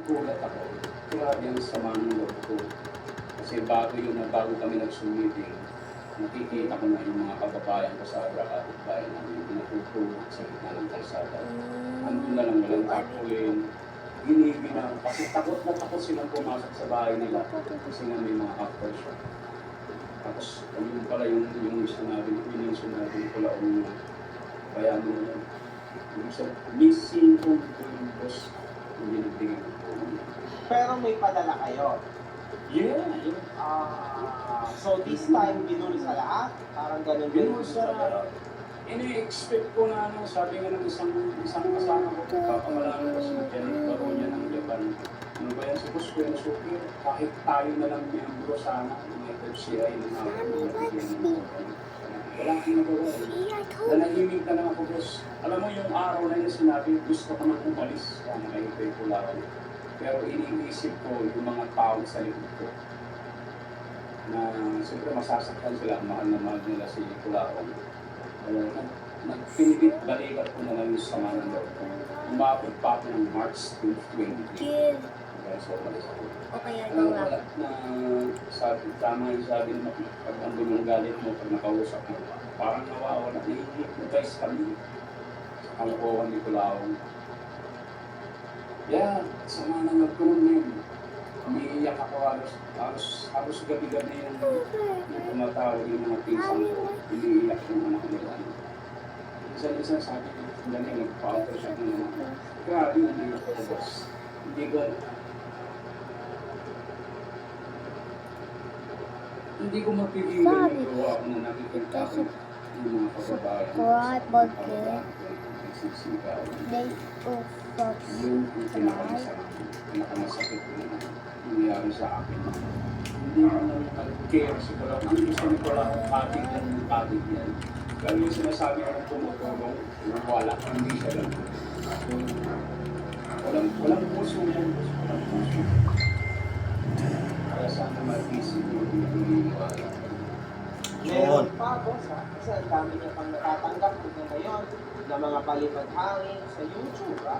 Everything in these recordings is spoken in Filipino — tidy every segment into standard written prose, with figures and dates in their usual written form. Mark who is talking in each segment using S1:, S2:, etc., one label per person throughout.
S1: nagugulat ako. Grabe ang sama ng loob ko. Kasi bago kami nag-meeting, nakikita ko na yung mga kababayan ko sa kapitbahay namin, pinatutulog sa gitna ng kalsada. Andun na lang walang takulin, giniginaw, kasi takot na takot silang pumasok sa bahay nila kasi nga may mga aftershock. Tapos, yun pala yung sinabi ko lang na kaya mo na yung sa missing kong yung boss, hindi nagbigay ng tulong.
S2: Pero may padala kayo.
S1: Yeah.
S2: So this time, binul sa lahat? Parang ganun
S1: Binul sa ini-expect ko na sabi nga ng isang kasama ko, papamalaan ko si Janet Baronia ng Japan. Ano ba yan? Suppose ko yung super, kahit tayo na lang miyembro sana, may FCI na nakakabigyan ng mga. Walang kinagawa. Nanahimik na lang ako, boss. Alam mo yung araw na yun sinabi, gusto ko nang umalis. Kaya nakahipay ko lang. Pero iniisip ko yung mga tao sa likod ko na siyempre masasaktan sila, mahal na mahal nila si Kulaong. Kaya nagpinipit balikat ko na lang yung sama ng loob ko. Umabot pa ako ng March 2020. Kaya so umalis ako. Wala na tama yung sabi mo, pag andun yung galit mo, pag nakausap mo, parang nawawala, nai-hypnotize kami. Kalokohan ni Kulaong. Yeah, sama na nagkunin. Umiiyak ako halos gabi-gabi yung tumatawag yung mga pinsan ko. Umiiyak yung anak nila. Isa-isa sabi ko, ganyan, nagpa-auto siya ng anak. Grabe yung umiiyak ko, boss. Hindi ko mapigilan yung gawa ko na nakikita ko yung mga kababayan.
S3: They
S1: Yung pinakamasakit na nangyari sa akin. Hindi mo na nag-care si Kulang. Ang gusto ni Kulang, patig yan. Pero yung sinasabi ko ng tumutulong, wala, hindi siya lang. Walang puso mo. Walang puso. Kaya sana mag-isip mo yung pininiwala.
S2: Meron pa, boss, ha? Kasi ang dami niya pang natatanggap hanggang ngayon na mga palipad hangin sa YouTube, ha?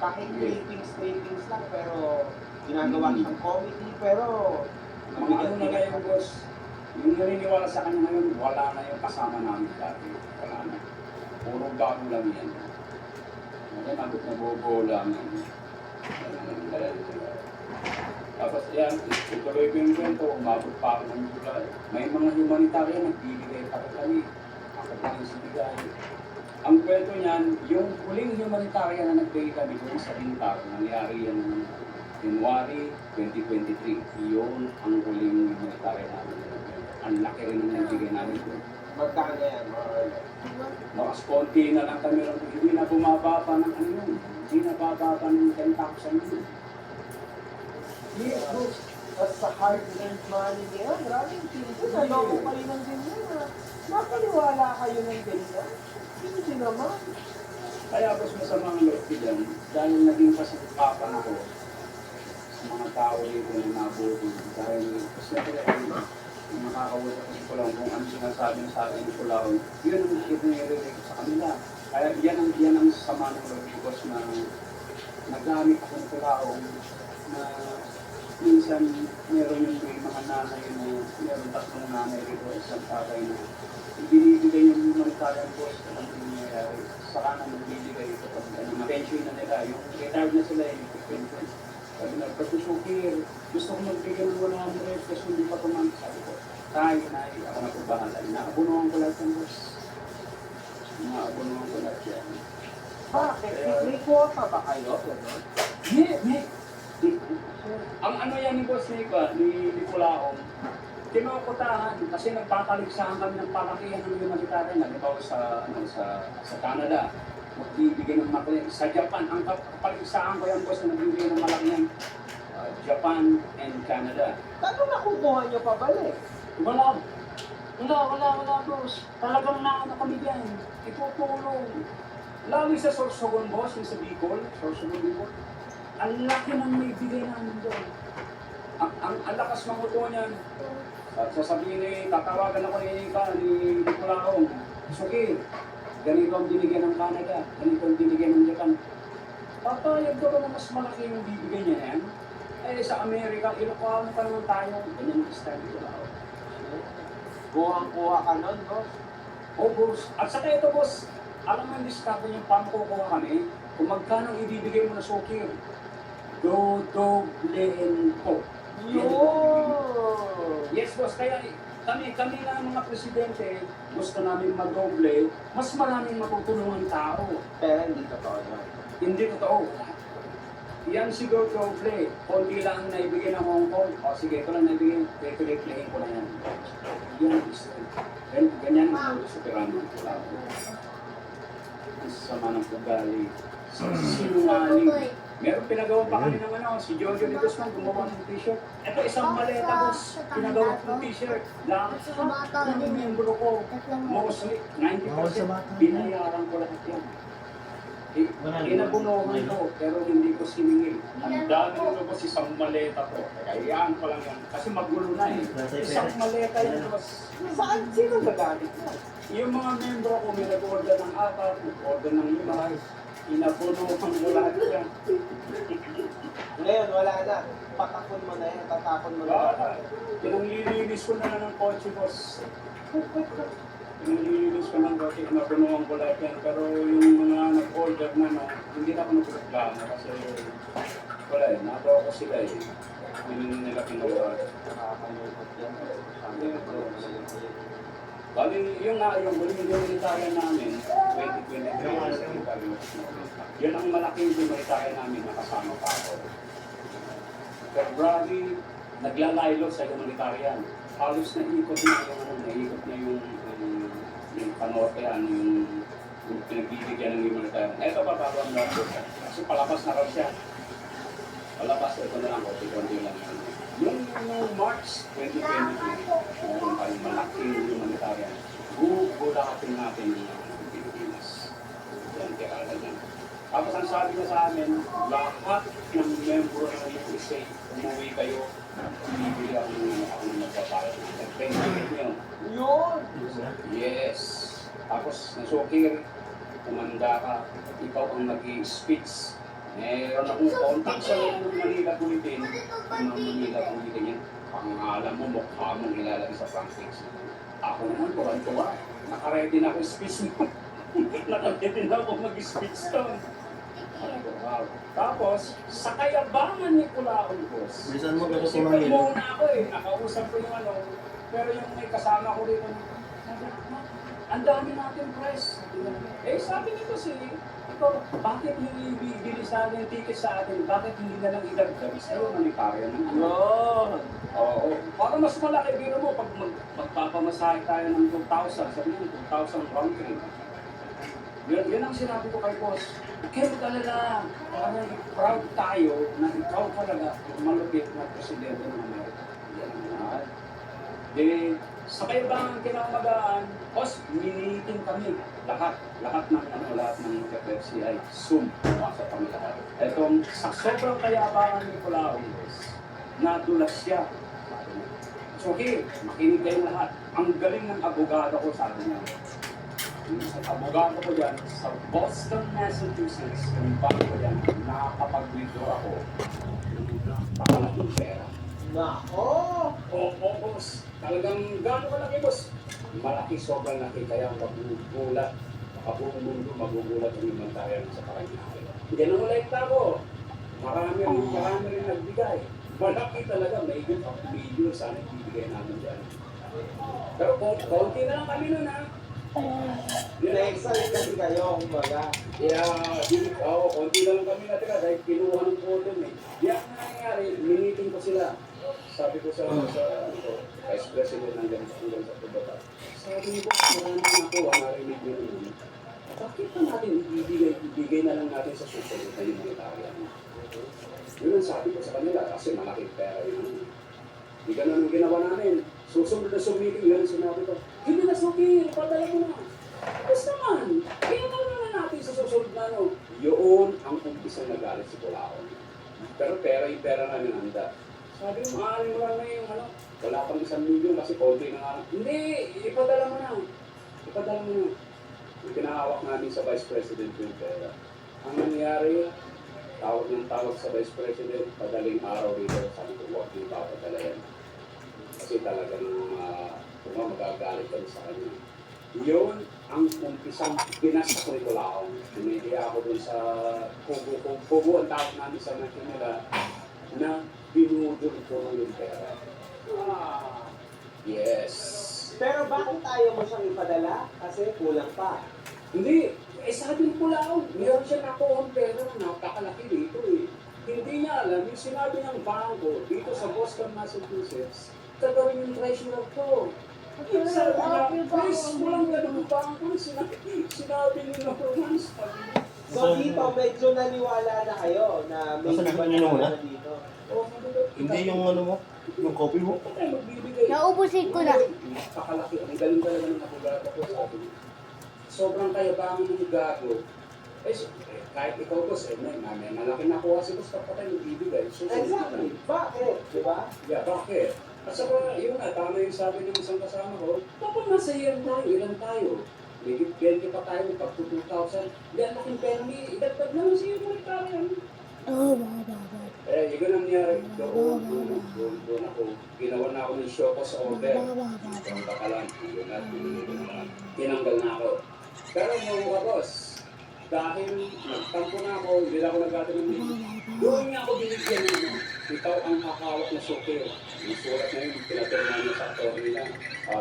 S2: Kahit tapings lang, pero ginagawa siyang comedy, pero
S1: Mga ano na ngayon, boss, yung naniniwala sa kanya ngayon, wala na yung kasama namin dati. Wala na. Puro bago lang yan. Ngayon, abot na bobo lang. Tapos yan, ituloy ko yung kwento, umabot pa ako ng July. May mga humanitarian, nagbibigay pa kami. Ako pa yung sinigay. Ang kwento niyan, yung huling humanitarian na nagbigay kami doon sa Bintag, nangyari yan ng January 2023. Yun ang huling humanitarian namin. Ang laki rin ang nagbigay namin doon.
S2: magkano yan,
S1: Mas konti na lang kami lang. Hindi na bumaba pa ng ano yun. Hindi na bababa ng 10,000 yun.
S2: Yes, boss. At sa hard-earned money nila, maraming pinto. Naloko kayo ng ganyan, ha? Napaniwala kayo ng ganyan? Hindi naman.
S1: Kaya ako masama ang loob ko dyan, dahil naging pasipapan ako sa mga tao dito na nabuti. Dahil siyempre yung makakausap ko lang kung ano sinasabi sa akin ko lang, yun ang itinirelate ko sa kanila. Kaya yan ang sama ng loob ko na nagamit ako ng kulaong na minsan meron yung may mga nanay na meron tatlong nanay dito isang tatay na binibigay yung humanitarian boss na ang nangyayari. Saka na magbibigay ito pag na-pension na nila. Yung retired na sila yung pension. Sabi na, Pagkusukir, gusto ko magbigay ng 100 kasi hindi pa kumanta. Sabi ko, tayo na, ako na po bahala. Naabunuhan ko lahat ng boss. Naabunuhan ko lahat yan.
S2: Bakit? May quota ba kayo?
S1: May. Ang ano yan ni Boss ni Kulaong, kinukutahan kasi nagpapaliksaan kami ng palakihan ng humanitarian na diba sa Canada. Magbibigay ng malaki. Sa Japan, ang kapaliksaan ko yan boss na nagbibigay ng malakihan. Japan and Canada.
S2: Paano nakukuha niyo pabalik?
S1: Wala boss. Talagang naano kami dyan. Itutulong. Lalo sa Sorsogon boss, yung sa Bicol, Sorsogon Bicol. Ang laki ng may bigay namin doon. Ang lakas ng uto niyan. At sasabihin tatawagan ako ni Kulaong. Suki, ganito ang binigyan ng Canada, ganito ang binigyan ng Japan. Papayag ka ba na mas malaki yung bibigay niya yan? sa Amerika, Ilocano pa naman tayo. Ganyan ang style ko lang.
S2: Kuhang-kuha ka nun, boss.
S1: Oh, boss. At saka ito, boss, alam mo yung discover yung pamkukuha kami, kung magkano ibibigay mo na sukir, dodoblehin ko.
S2: Yun!
S1: Yes, boss. Kaya kami na mga presidente, gusto namin madoble, mas maraming matutulungan tao.
S2: Pero hindi totoo yun.
S1: Hindi totoo. Yan siguro doble. Konti lang ang naibigay ng Hong Kong. O sige, ito lang naibigay. Replayin ko na yan. Yan ang gusto. Ganyan ang gusto pirano. Ang sama ng ugali. Sinungaling. Meron pinagawa pa kami ng ano, si Jojo de Guzman gumawa ng t-shirt. Ito isang maleta, boss. Pinagawa ng t-shirt. Lahat ng membro ko. Mostly, 90% binayaran ko lahat yan. Inabunuhan ko, pero hindi ko siningil. Ang dami nyo boss, isang maleta ko. Kayaan ko lang yan. Kasi magulo na eh. Isang maleta yan, boss.
S2: Saan? Sino gagamit yan?
S1: Yung mga membro ko, may nag-order ng 4, nag-order ng 5. Inabunuhan ko lahat yan.
S2: Ngayon, wala na. Patakon mo na yan. Tatakon mo na yan.
S1: Wala. Pinanglilinis ko na ng kotse, boss. Pinanglilinis ko ng kotse, inabunuhan ko lahat yan. Pero yung mga nag-order na, no, hindi na ako nagreklamo kasi wala eh, natawa ko sila eh. Hindi nila kinuha.
S2: Nakakalungkot yan. Sabi ko,
S1: Bali, yung huling humanitarian namin, 2023, yun ang malaking humanitarian namin na kasama pa ako. February, naglalaylo sa humanitarian. Halos naikot na yung panotean, yung pinagbibigyan ng humanitarian. Ito pa, bago ang lahat. Kasi palabas na raw siya. Palabas, ito na lang, konti-konti lang yun. Yung March 2022, meron tayong malaking humanitarian. Bubulatin natin yung Pilipinas. Yan, kaya yan. Tapos ang sabi niya sa amin, lahat ng membro ng USA, umuwi kayo, bibili ako ng magpapayag. Nag-benefit niyo.
S2: yun!
S1: Yes. Tapos nasukir, kumanda ka, ikaw ang nag-speech. Meron akong contact sa Manila Bulletin. Ang Manila Bulletin yan, pangalan mo, mukha mong ilalagay sa front page. Ako naman, tuwan-tuwa. Nakaready na ako speech mo. Nakaready na ako mag-speech doon. Wow. Tapos, sa kayabangan ni Kulaon, boss.
S3: Bilisan mo kasi
S1: Siyempre
S3: kumangin.
S1: muna ako eh, nakausap ko yung ano, pero yung may kasama ko dito, sabi, ang dami natin press. Sabi nito si, ikaw, bakit hindi bibili sa atin, ticket sa atin, bakit hindi na lang idagdag sa'yo, manitarya ng ano?
S2: Yun!
S1: Oo, para mas malaki, biro mo, pag magpapamasahe tayo ng 2,000, sabi mo, 2,000 round trip. Yun ang sinabi ko kay boss. Kaya talaga, parang proud tayo na ikaw talaga malupit na presidente ng Amerika. Yan naman. Sa kayabangan kinamagaan, boss, miniting kami. Lahat ng FFC ay Zoom. Pumasok kami lahat. Etong sa sobrang kayabangan ni Kulaon, boss, nadulas siya. Sabi niya, "So, okay, makinig kayo lahat. Ang galing ng abogado ko," sabi niya. Ang abogado ko dyan sa Boston, Massachusetts, yung bank ko dyan, nakakapag-withdraw ako ng napakalaking pera.
S2: Nako!
S1: Oo, boss. Talagang gano'n kalaki, boss. Malaki, sobrang laki. Kaya magugulat. Kabuong mundo, magugulat ang humanitarian sa Paranaque. Hindi na molekta ko. Marami rin nagbigay. Malaki talaga. May good of million sana ibibigay namin dyan. Pero konti na lang kami nun, ha?
S2: Na-excite kasi kayo, kumbaga.
S1: Konti na lang kami natira dahil kinuha ng photon eh. Yan ang nangyayari, miniting ko sila. Sabi ko sa Vice President ng ganito sa Tubata. Sabi ko, marami na ako, narinig nyo rin. Bakit na natin ibigay na lang natin sa susunod na humanitarian? Yun ang sabi ko sa kanila kasi malaki pera yun. Hindi ganun ang ginawa namin. Susunod na sumiting, yun sinabi ko, hindi na sukir, padala mo na. Tapos naman, kaya na natin sa susunod na ano. Yun ang umpisa na galit si Kulaon. Pero pera na ninanda. Sabi mo, maaari mo lang na yung ano, wala pang 1 milyon kasi konti na nga. Hindi, ipadala mo na. Ipadala mo na. Yung pinahawak natin sa Vice President yung pera. Ang nangyari, tawag ng tawag sa Vice President, padaling araw dito. magagalit kami sa kanya. Yun ang umpisang binasa ko ito lang. Pinihiya ako dun sa kubo ang tawag namin sa Manila na binudol ko yung pera.
S2: Ah.
S1: Yes.
S2: Pero bakit ayaw mo siyang ipadala? Kasi kulang pa.
S1: Hindi, sabi ko lang, meron siya nakuha ang pera na napakalaki dito eh. Hindi niya alam, yung sinabi ng bangko dito sa Boston, Massachusetts, kagawin yung treasurer ko. Yung sabi niya, please, walang ganun bangko. Sinabi ni Norman, sabi niya.
S2: So dito, medyo naniwala na kayo na may
S4: Nasaan
S2: iba
S4: na yun muna?
S2: na dito.
S1: Oh,
S4: Hindi yung ano mo, yung copy mo.
S1: magbibigay.
S3: Naubusin ko na.
S1: Napakalaki. Ang galing talaga ng abogado ko sa akin. Sobrang kayabangan ng gago. Kahit ikaw boss, may malaki nakuha si boss kapag tayo magbibigay. So,
S2: Exactly. Bakit? Diba?
S1: yeah, bakit? At saka, yun nga, tama yung sabi ng isang kasama ko, kapag nasa year tayo, ilan tayo? May 20 pa tayo, pag 2,000, yan laking permi, idagdag naman sa iyo mo rin.
S3: Oh, baba.
S1: Yung ganang nangyari, doon ako, ginawa na ako ng show ko sa order. Ang bakalan, yun at tinanggal na ako. Pero mga boss, dahil nagtampo na ako, hindi na ako nagkataon ng doon niya ako binigyan ng ikaw ang kakawak na suker. Yung sulat na yun, pinapirma niya sa attorney na.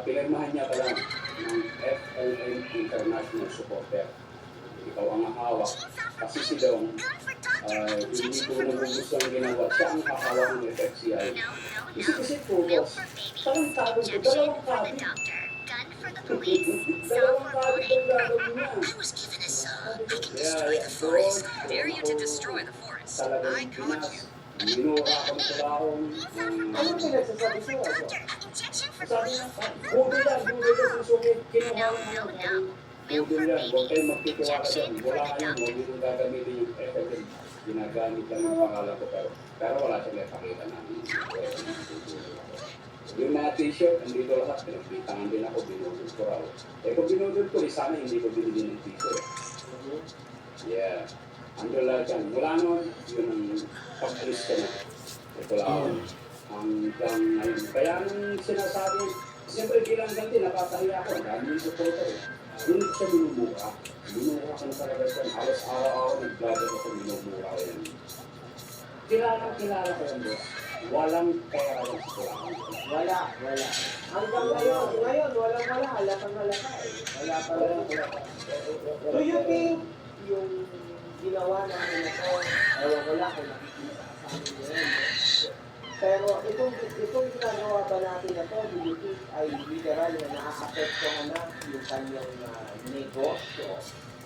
S1: Pinirmahan niya pala ng FLN International Supporter. Ikaw ang hawak. Kasi si Dong, hindi ko naman gusto ang ginawa. Siya ang kakawak ng FFCI. Isip-isip ko, boss, talong-tado ko, dalawang kabi. Dalawang kabi ang gagawin niya.
S5: Dare you to destroy the forest? I
S1: Talagang
S5: caught
S1: pinas.
S5: you.
S1: Minura ako ng tulahong.
S2: Anong pinagsasabi sa'yo?
S5: Injection for
S1: Sabi niya, budol lang sa sungit. Kinuha
S5: No,
S1: lang
S5: no,
S1: ako.
S5: no. Milk
S1: Budol
S5: for
S1: yan, huwag
S5: babies.
S1: kayong magtitiwala dyan.
S5: Injection for
S1: Wala
S5: the
S1: kayo, huwag
S5: doctor.
S1: nyo gagamitin yung FFM. Ginagamit lang yung pangalan ko, pero wala siyang napakita namin. Yung mga t-shirt, andito lahat, pinagpitangan din ako, binudol ko raw. Kung binudol ko, sana hindi ko binili ng t-shirt. Yeah. Ando lahat yan. Mula nun, yun ang pag-alis ko na. Ito lang hanggang ngayon. Kaya nung sinasabi, siyempre bilang ganti, napatahiya ako. Ang dami yung supporter eh. Doon ko siya minumura. Minumura ko na talaga siya. Halos araw-araw nag-vlog ako minumura ko yan. Kilala ko yan, boss. Walang pera lang sa kulangan.
S2: Wala. Hanggang ngayon, wala. Halatang-halata eh. Wala pa. Do you think yung ginawa namin na to, ewan ko lang kung nakikita ka sa amin ngayon. Pero itong ginagawa ba natin na to, do you think ay literal na nakaka-apektuhan na yung kanyang negosyo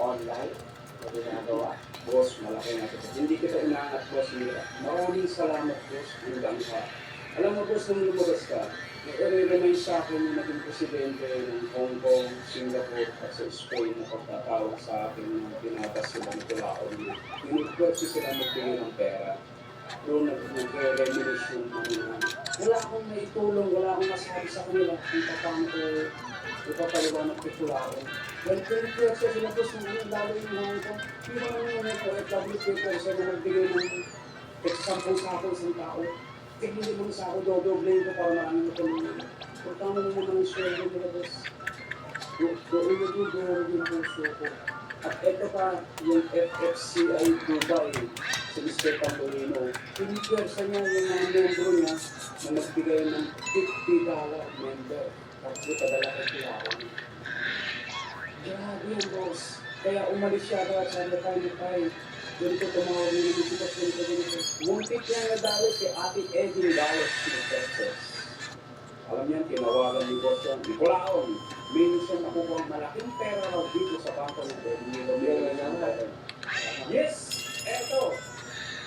S2: online na ginagawa?
S1: Boss, malaki na ito. Hindi kita inaangat, boss. Mira. Maraming salamat, boss. Hanggang sa... Alam mo, boss, nung lumabas ka, nag-remind sa akin yung naging presidente ng Hong Kong, Singapore, at sa Spain na pagkatawag sa akin ng pinatas sila ng Tulaon. Pinipwerte sila magbigay ng pera. Doon nag-reminisce yung mga... Wala akong naitulong, wala akong masabi sa kanila kung paano ko ipapaliwanag kay Tulaon. Well, pinipwerte sila, boss, nung lalo yung Hong Kong. Hindi naman yung republic paper sa na nagbigay ng example sa ako isang tao. Tignan mo sa ako, dodoble ko para marami ko tulungan. Kung tama naman ang sweldo nila, boss. Doon yung puso ko. At ito pa, yung FFCI Dubai, si Mr. Tambolino, pinipwersa niya yung mga membro niya na nagbigay ng $50 member. Tapos ipadala kay Tulaon. Grabe yan, boss. Kaya umalis siya agad sa Nakay. Ganito tumawag ng Pilipinas, ganito. Muntik niya nadalo si Ate Edwin Dallas ng Texas. Alam niyan, tinawagan ni Boss yan. Di Colaon, minus siya nakukuha ang malaking pera raw dito sa bangko ng Edwin. Yes! Eto!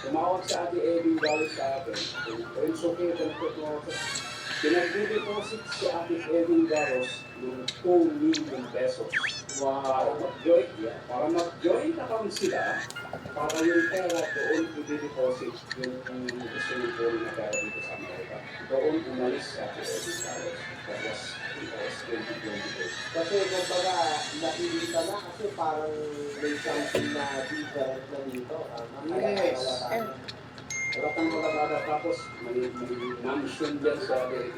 S1: Tumawag si Ate Edwin Dallas sa akin. Kung okay, ito na tumawag sa pinag-deposit si Ate Edwin Dallas ng 2 million pesos. Para mag-joint account sila, para yung pera doon i-deposit yung gusto yung phone na pera dito sa Amerika. Doon umalis sa Edwin Dallas. That was 2022.
S2: Kasi kumbaga, nakikita na kasi parang may something na different na dito.
S1: Yes.
S2: Kaya
S1: Wala kang magagada tapos may mansion dyan sa